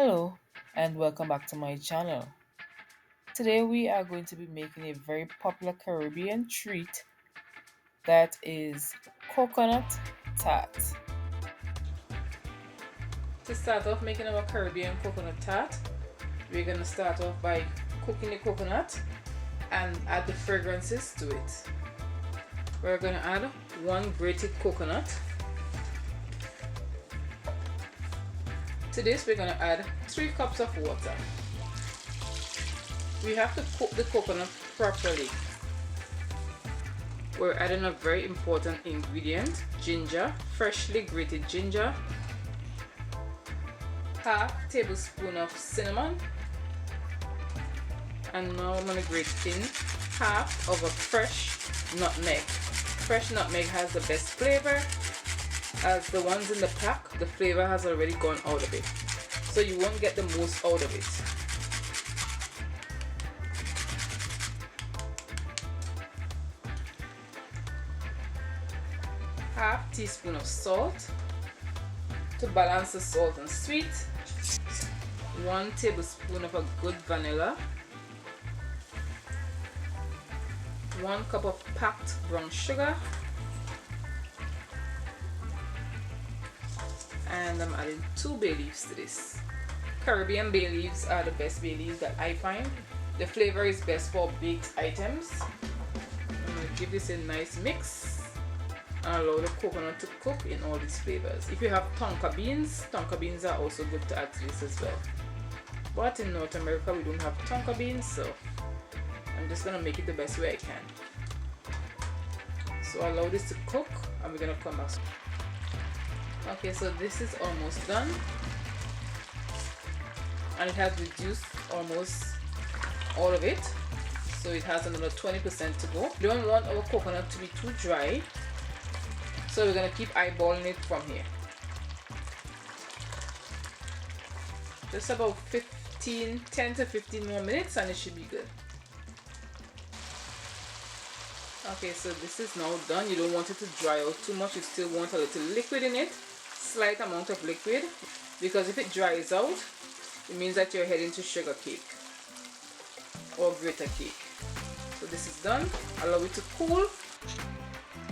Hello and welcome back to my channel. Today we are going to be making a very popular Caribbean treat that is coconut tart. To start off making our Caribbean coconut tart, we're going to start off by cooking the coconut and add the fragrances to it. We're going to add one grated coconut. To this we're going to add 3 cups of water. We have to cook the coconut properly. We're adding a very important ingredient, ginger, freshly grated ginger, half tablespoon of cinnamon, and now I'm going to grate in half of a fresh nutmeg. Fresh nutmeg has the best flavor, as the ones in the pack, the flavor has already gone out of it, so you won't get the most out of it. Half teaspoon of salt to balance the salt and sweet. 1 tablespoon of a good vanilla. 1 cup of packed brown sugar. And I'm adding 2 bay leaves to this. Caribbean bay leaves are the best bay leaves that I find. The flavor is best for baked items. I'm going to give this a nice mix and allow the coconut to cook in all these flavors. If you have tonka beans are also good to add to this as well. But in North America we don't have tonka beans, so I'm just gonna make it the best way I can. So allow this to cook and we're gonna come back. Okay, so this is almost done and it has reduced almost all of it, so it has another 20% to go. We don't want our coconut to be too dry, so we're going to keep eyeballing it from here. Just about 10 to 15 more minutes and it should be good. Okay, so this is now done. You don't want it to dry out too much. You still want a little liquid in it, slight amount of liquid, because if it dries out, it means that you're heading to sugar cake or grater cake. So this is done. Allow it to cool.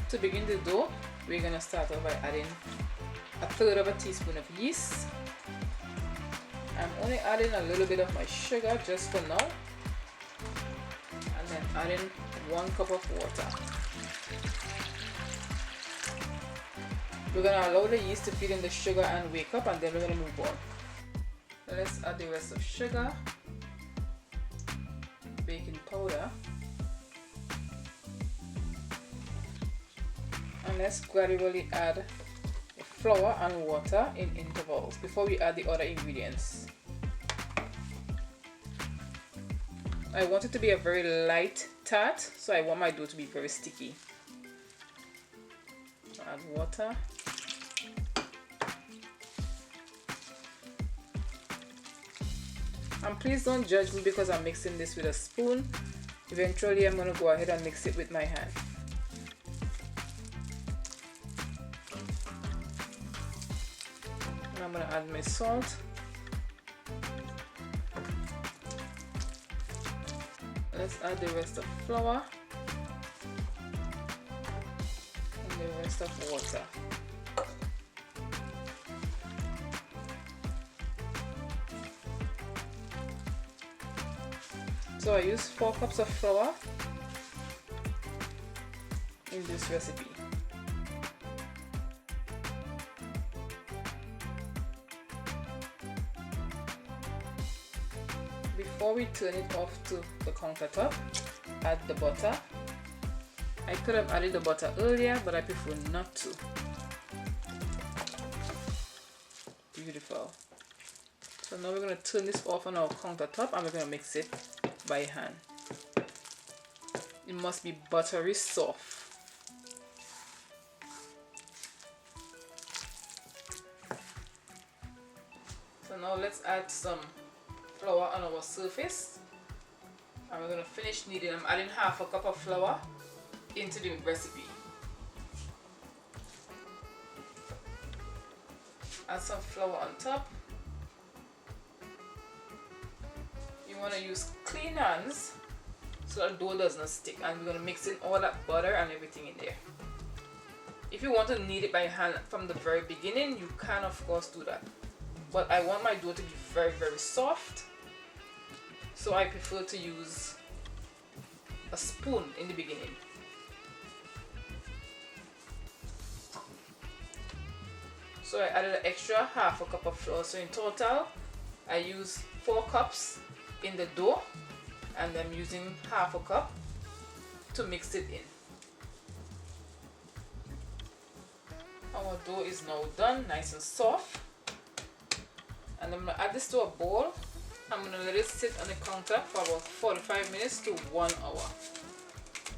To begin the dough, we're going to start off by adding 1/3 of a teaspoon of yeast. I'm only adding a little bit of my sugar just for now, and then adding 1 cup of water. We're going to allow the yeast to feed in the sugar and wake up, and then we're going to move on. Let's add the rest of sugar, baking powder, and let's gradually add the flour and water in intervals before we add the other ingredients. I want it to be a very light tart, so I want my dough to be very sticky. Add water. And please don't judge me because I'm mixing this with a spoon. Eventually I'm going to go ahead and mix it with my hand. And I'm going to add my salt. Let's add the rest of flour and the rest of water. So I use 4 cups of flour in this recipe. Before we turn it off to the countertop, add the butter. I could have added the butter earlier, but I prefer not to. Beautiful. So now we're going to turn this off on our countertop and we're going to mix it by hand. It must be buttery soft. So now let's add some flour on our surface and we're going to finish kneading. I'm adding half a cup of flour into the recipe. Add some flour on top. You want to use clean hands so that dough does not stick, and we're going to mix in all that butter and everything in there. If you want to knead it by hand from the very beginning, you can of course do that, but I want my dough to be very soft, so I prefer to use a spoon in the beginning. So I added an extra half a cup of flour, so in total I use 4 cups in the dough, and I'm using half a cup to mix it in. Our dough is now done, nice and soft, and I'm going to add this to a bowl. I'm going to let it sit on the counter for about 45 minutes to 1 hour,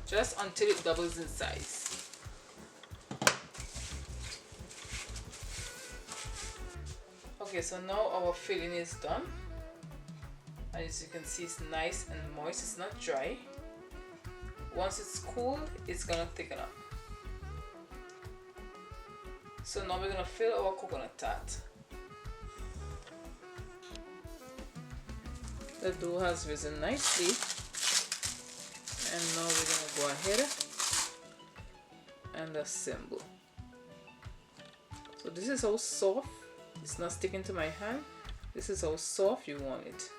just until it doubles in size. Okay, so now our filling is done, and as you can see, it's nice and moist, it's not dry. Once it's cooled, it's going to thicken up. So now we're going to fill our coconut tart. The dough has risen nicely, and now we're going to go ahead and assemble. So this is how soft, it's not sticking to my hand. This is how soft you want it.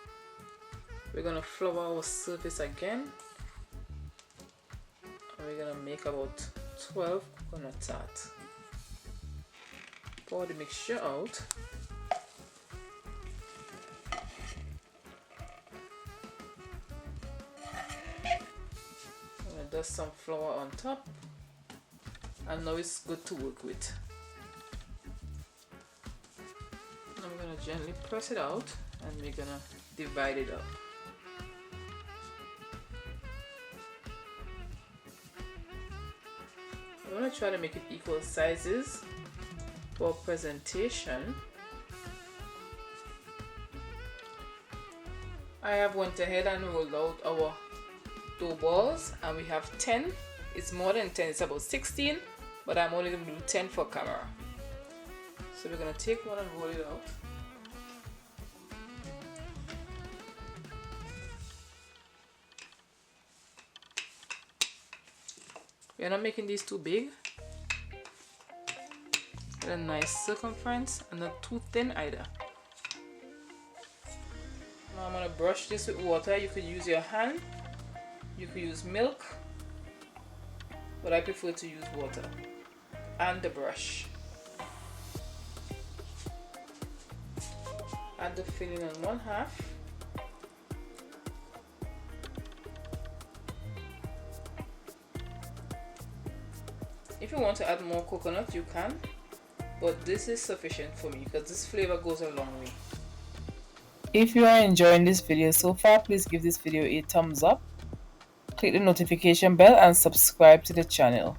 We're going to flour our surface again, and we're going to make about 12 coconut tarts. Pour the mixture out. I'm going to dust some flour on top, and now it's good to work with. I'm going to gently press it out, and we're going to divide it up. I want to try to make it equal sizes for presentation. I have went ahead and rolled out our dough balls, and we have 10. It's more than 10, it's about 16, but I'm only going to do 10 for camera. So we're going to take one and roll it out. We're not making these too big. Get a nice circumference and not too thin either. Now I'm going to brush this with water. You could use your hand, you could use milk, but I prefer to use water and the brush. Add the filling on 1/2. If you want to add more coconut, you can, but this is sufficient for me because this flavor goes a long way. If you are enjoying this video so far, please give this video a thumbs up, click the notification bell, and subscribe to the channel.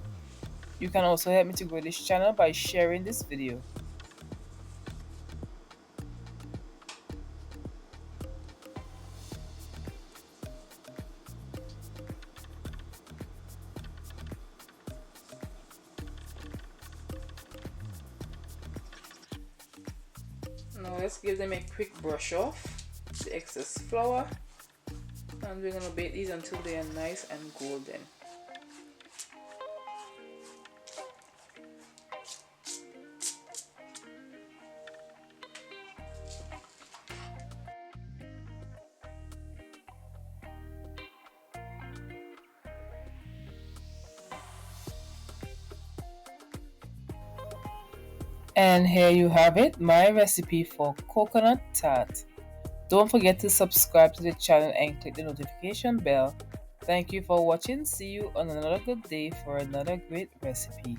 You can also help me to grow this channel by sharing this video. Now let's give them a quick brush off the excess flour, and we're going to bake these until they are nice and golden. And here you have it, my recipe for coconut tart. Don't forget to subscribe to the channel and click the notification bell. Thank you for watching. See you on another good day for another great recipe.